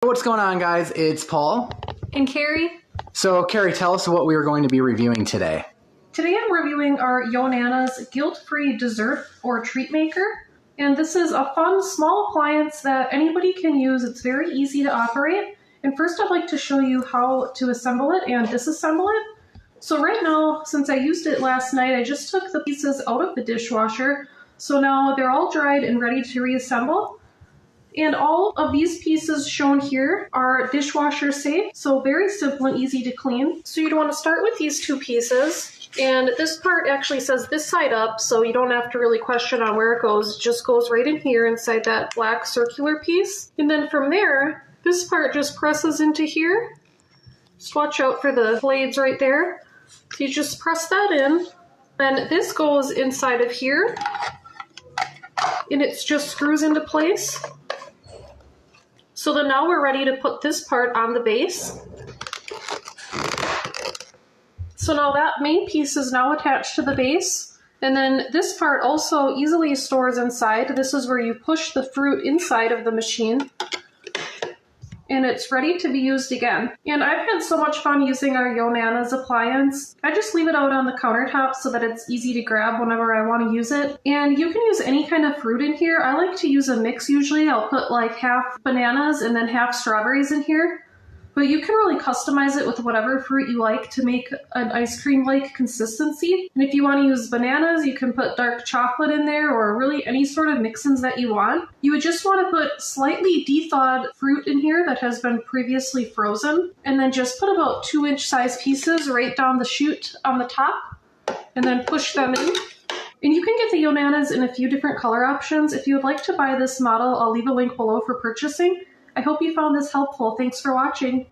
what's going on, guys? It's Paul. And Carrie. So, Carrie, tell us what we are going to be reviewing today. Today I'm reviewing our Yonanas guilt-free dessert or treat maker. And this is a fun, small appliance that anybody can use. It's very easy to operate. And first I'd like to show you how to assemble it and disassemble it. So right now, since I used it last night, I just took the pieces out of the dishwasher. So now they're all dried and ready to reassemble. And all of these pieces shown here are dishwasher safe, so very simple and easy to clean. So you'd want to start with these two pieces. And this part actually says this side up, so you don't have to really question on where it goes. It just goes right in here inside that black circular piece. And then from there, this part just presses into here. Just watch out for the blades right there. So you just press that in. And this goes inside of here. And it just screws into place. So then now we're ready to put this part on the base. So now that main piece is now attached to the base. And then this part also easily stores inside. This is where you push the fruit inside of the machine. And it's ready to be used again. And I've had so much fun using our Yonanas appliance. I just leave it out on the countertop so that it's easy to grab whenever I want to use it. And you can use any kind of fruit in here. I like to use a mix usually. I'll put like half bananas and then half strawberries in here. But you can really customize it with whatever fruit you like to make an ice cream-like consistency. And if you want to use bananas, you can put dark chocolate in there or really any sort of mix-ins that you want. You would just want to put slightly de-thawed fruit in here that has been previously frozen. And then just put about 2-inch size pieces right down the chute on the top. And then push them in. And you can get the Yonanas in a few different color options. If you would like to buy this model, I'll leave a link below for purchasing. I hope you found this helpful. Thanks for watching.